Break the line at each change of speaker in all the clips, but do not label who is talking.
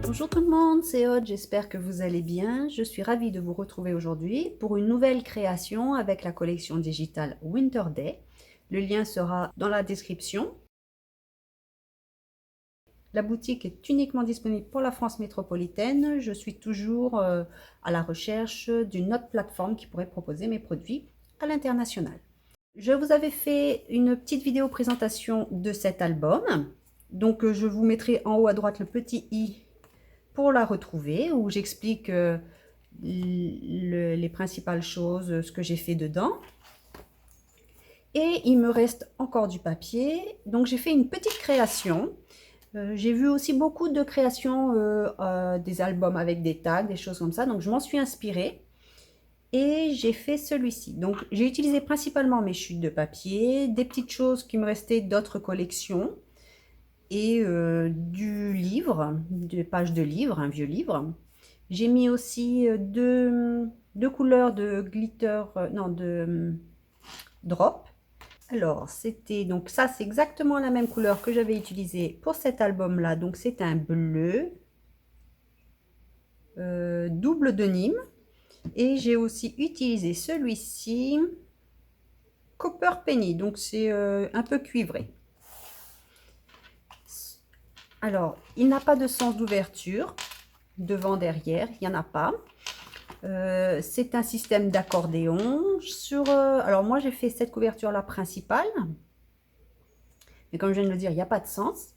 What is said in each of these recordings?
Bonjour tout le monde, c'est Aude, j'espère que vous allez bien. Je suis ravie de vous retrouver aujourd'hui pour une nouvelle création avec la collection digitale Winter Day. Le lien sera dans la description. La boutique est uniquement disponible pour la France métropolitaine. Je suis toujours à la recherche d'une autre plateforme qui pourrait proposer mes produits à l'international. Je vous avais fait une petite vidéo présentation de cet album. Donc je vous mettrai en haut à droite le petit i pour la retrouver, où j'explique les principales choses, ce que j'ai fait dedans. Et il me reste encore du papier, donc j'ai fait une petite création. J'ai vu aussi beaucoup de créations, des albums avec des tags, des choses comme ça, donc je m'en suis inspirée. Et j'ai fait celui-ci. Donc j'ai utilisé principalement mes chutes de papier, des petites choses qui me restaient d'autres collections, et du livre, des pages de livre, un vieux livre. J'ai mis aussi deux couleurs de glitter, non, de drop. Alors, c'était donc ça, c'est exactement la même couleur que j'avais utilisée pour cet album-là. Donc, c'est un bleu double de Nîmes. Et j'ai aussi utilisé celui-ci, Copper Penny. Donc, c'est un peu cuivré. Alors, il n'a pas de sens d'ouverture, devant, derrière, il n'y en a pas. C'est un système d'accordéon. Alors moi j'ai fait cette couverture là principale, mais comme je viens de le dire, il n'y a pas de sens.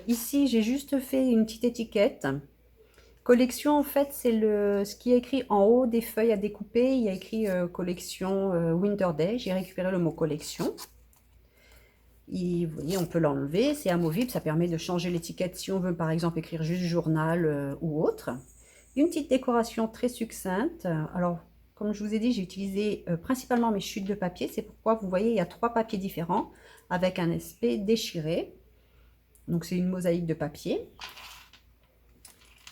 Ici j'ai juste fait une petite étiquette. Collection, en fait, c'est ce qui est écrit en haut des feuilles à découper. Il y a écrit collection Winter Day. J'ai récupéré le mot collection. Vous voyez, on peut l'enlever, c'est amovible, ça permet de changer l'étiquette si on veut par exemple écrire juste journal ou autre. Une petite décoration très succincte. Alors, comme je vous ai dit, j'ai utilisé principalement mes chutes de papier. C'est pourquoi vous voyez, il y a 3 papiers différents avec un aspect déchiré. Donc, c'est une mosaïque de papier.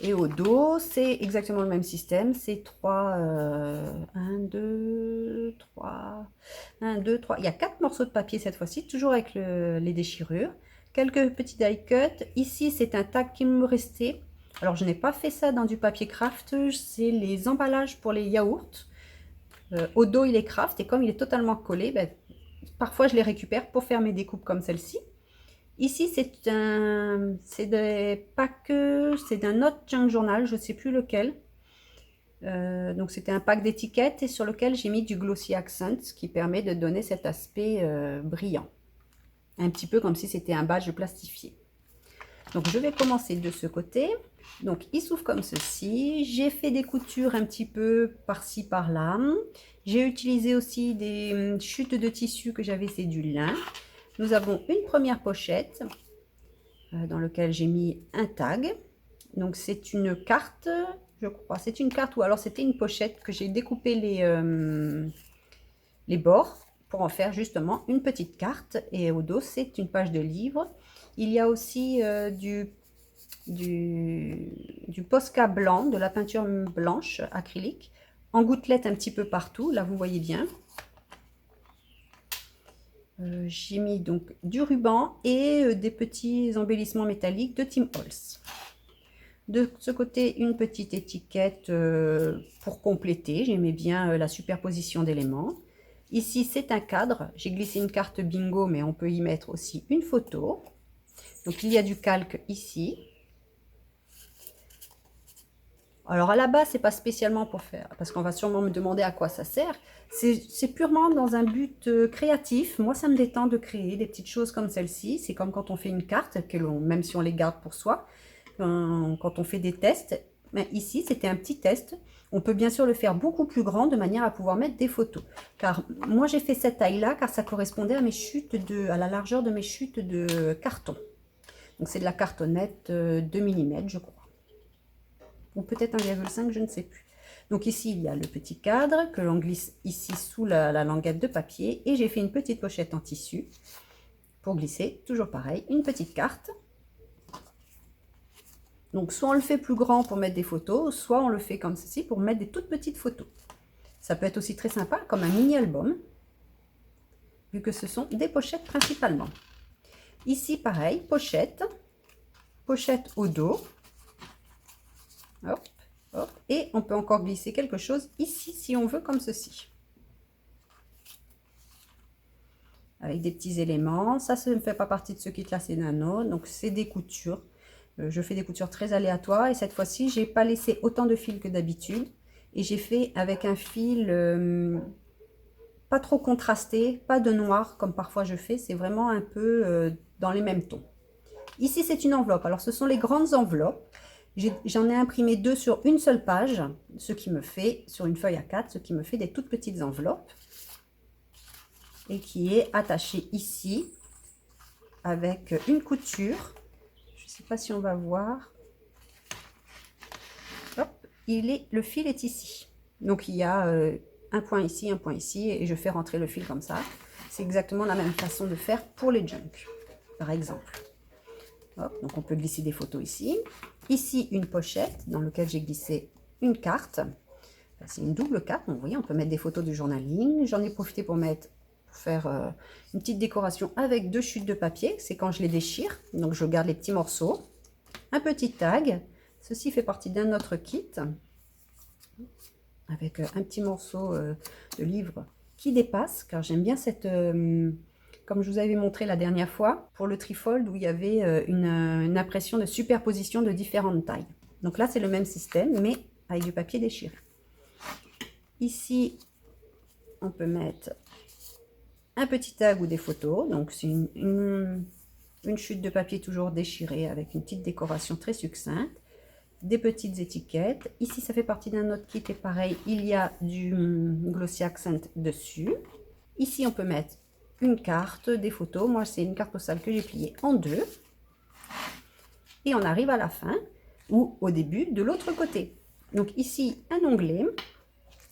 Et au dos, c'est exactement le même système. C'est 1, 2, 3. Il y a 4 morceaux de papier cette fois-ci, toujours avec les déchirures. Quelques petits die cuts. Ici, c'est un tag qui me restait. Alors, je n'ai pas fait ça dans du papier craft. C'est les emballages pour les yaourts. Au dos, il est craft. Et comme il est totalement collé, ben, parfois, je les récupère pour faire mes découpes comme celle-ci. Ici, c'est pas que, c'est d'un autre junk journal, je ne sais plus lequel. Donc c'était un pack d'étiquettes et sur lequel j'ai mis du glossy accent, ce qui permet de donner cet aspect brillant. Un petit peu comme si c'était un badge plastifié. Donc je vais commencer de ce côté. Donc il s'ouvre comme ceci. J'ai fait des coutures un petit peu par-ci par-là. J'ai utilisé aussi des chutes de tissu que j'avais, c'est du lin. Nous avons une première pochette dans laquelle j'ai mis un tag. Donc c'est une carte, je crois. C'est une carte ou alors c'était une pochette que j'ai découpé les bords pour en faire justement une petite carte. Et au dos, c'est une page de livre. Il y a aussi du Posca blanc, de la peinture blanche acrylique, en gouttelettes un petit peu partout. Là, vous voyez bien. J'ai mis donc du ruban et des petits embellissements métalliques de Tim Holtz. De ce côté, une petite étiquette pour compléter. J'aimais bien la superposition d'éléments. Ici, c'est un cadre. J'ai glissé une carte bingo, mais on peut y mettre aussi une photo. Donc, il y a du calque ici. Alors, à la base, c'est pas spécialement pour faire, parce qu'on va sûrement me demander à quoi ça sert. C'est purement dans un but créatif. Moi, ça me détend de créer des petites choses comme celle-ci. C'est comme quand on fait une carte, même si on les garde pour soi. Quand on fait des tests, mais ici c'était un petit test. On peut bien sûr le faire beaucoup plus grand de manière à pouvoir mettre des photos. Car moi j'ai fait cette taille là car ça correspondait à mes chutes à la largeur de mes chutes de carton. Donc c'est de la cartonnette 2 mm je crois. Ou peut-être 1,5, je ne sais plus. Donc ici il y a le petit cadre que l'on glisse ici sous la languette de papier. Et j'ai fait une petite pochette en tissu pour glisser, toujours pareil, une petite carte. Donc, soit on le fait plus grand pour mettre des photos, soit on le fait comme ceci pour mettre des toutes petites photos. Ça peut être aussi très sympa comme un mini-album, vu que ce sont des pochettes principalement. Ici, pareil, pochette au dos. Hop, hop. Et on peut encore glisser quelque chose ici si on veut, comme ceci. Avec des petits éléments. Ça ne fait pas partie de ce kit-là, c'est nano. Donc, c'est des coutures. Je fais des coutures très aléatoires. Et cette fois-ci, j'ai pas laissé autant de fil que d'habitude. Et j'ai fait avec un fil pas trop contrasté, pas de noir comme parfois je fais. C'est vraiment un peu dans les mêmes tons. Ici, c'est une enveloppe. Alors, ce sont les grandes enveloppes. J'en ai imprimé 2 sur une seule page, ce qui me fait, sur une feuille A4, ce qui me fait des toutes petites enveloppes. Et qui est attaché ici avec une couture. Je ne sais pas si on va voir. Hop, le fil est ici. Donc, il y a un point ici, et je fais rentrer le fil comme ça. C'est exactement la même façon de faire pour les junks, par exemple. Hop, donc on peut glisser des photos ici. Ici, une pochette dans laquelle j'ai glissé une carte. C'est une double carte. Donc, vous voyez, on peut mettre des photos du journaling. J'en ai profité pour faire une petite décoration avec 2 chutes de papier. C'est quand je les déchire. Donc, je garde les petits morceaux. Un petit tag. Ceci fait partie d'un autre kit. Avec un petit morceau de livre qui dépasse. Car j'aime bien cette... comme je vous avais montré la dernière fois, pour le trifold, où il y avait une impression de superposition de différentes tailles. Donc là, c'est le même système, mais avec du papier déchiré. Ici, on peut mettre un petit tag ou des photos. Donc, c'est une chute de papier toujours déchirée avec une petite décoration très succincte. Des petites étiquettes. Ici, ça fait partie d'un autre kit et pareil, il y a du glossy accent dessus. Ici, on peut mettre une carte, des photos. Moi, c'est une carte postale que j'ai pliée en 2. Et on arrive à la fin, ou au début, de l'autre côté. Donc ici, un onglet,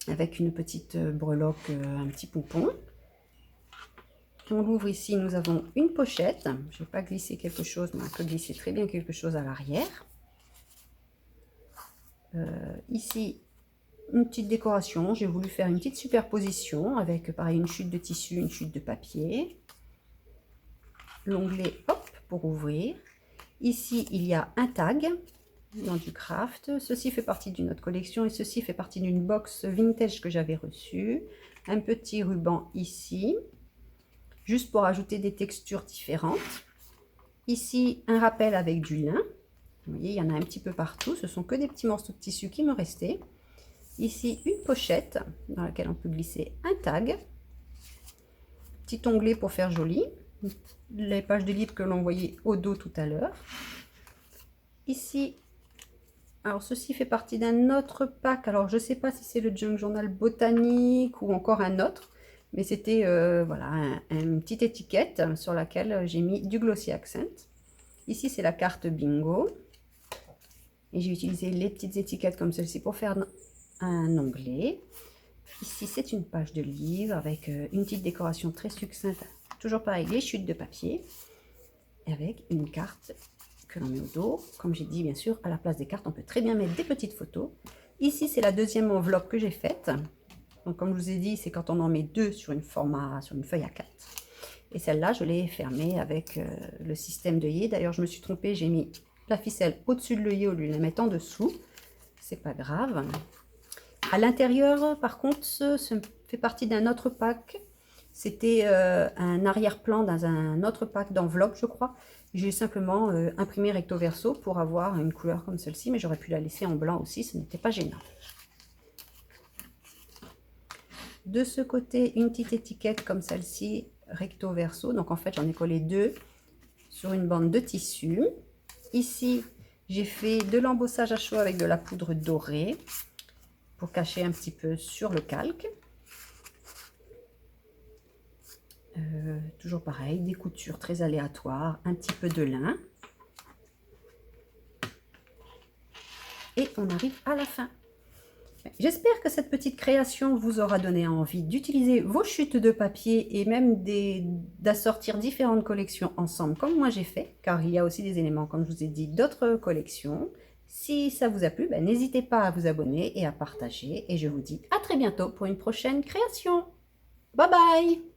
avec une petite breloque, un petit poupon. On l'ouvre ici, nous avons une pochette. Je n'ai pas glissé quelque chose, mais on peut glisser très bien quelque chose à l'arrière. Ici, une petite décoration. J'ai voulu faire une petite superposition avec, pareil, une chute de tissu, une chute de papier. L'onglet, hop, pour ouvrir. Ici, il y a un tag dans du craft. Ceci fait partie d'une autre collection et ceci fait partie d'une box vintage que j'avais reçue. Un petit ruban ici, juste pour ajouter des textures différentes. Ici, un rappel avec du lin. Vous voyez, il y en a un petit peu partout. Ce sont que des petits morceaux de tissu qui me restaient. Ici, une pochette dans laquelle on peut glisser un tag. Petit onglet pour faire joli. Les pages de livres que l'on voyait au dos tout à l'heure. Ici, alors ceci fait partie d'un autre pack. Alors je ne sais pas si c'est le Junk Journal botanique ou encore un autre. Mais c'était voilà, une petite étiquette sur laquelle j'ai mis du glossy accent. Ici, c'est la carte bingo. Et j'ai utilisé les petites étiquettes comme celle-ci pour faire un onglet. Ici, c'est une page de livre avec une petite décoration très succincte. Toujours pareil, les chutes de papier. Et avec une carte que l'on met au dos. Comme j'ai dit, bien sûr, à la place des cartes, on peut très bien mettre des petites photos. Ici, c'est la deuxième enveloppe que j'ai faite. Donc, comme je vous ai dit, c'est quand on en met 2 sur une feuille A4. Et celle-là, je l'ai fermée avec le système d'œillet. D'ailleurs, je me suis trompée, j'ai mis la ficelle au-dessus de l'œillet au lieu de la mettre en dessous. C'est pas grave. À l'intérieur, par contre, ça fait partie d'un autre pack. C'était un arrière-plan dans un autre pack d'enveloppes, je crois. J'ai simplement imprimé recto verso pour avoir une couleur comme celle-ci, mais j'aurais pu la laisser en blanc aussi, ce n'était pas gênant. De ce côté, une petite étiquette comme celle-ci, recto verso. Donc en fait, j'en ai collé 2 sur une bande de tissu. Ici, j'ai fait de l'embossage à chaud avec de la poudre dorée pour cacher un petit peu sur le calque. Toujours pareil, des coutures très aléatoires, un petit peu de lin. Et on arrive à la fin. J'espère que cette petite création vous aura donné envie d'utiliser vos chutes de papier et même d'assortir différentes collections ensemble comme moi j'ai fait, car il y a aussi des éléments, comme je vous ai dit, d'autres collections. Si ça vous a plu, n'hésitez pas à vous abonner et à partager. Et je vous dis à très bientôt pour une prochaine création. Bye bye!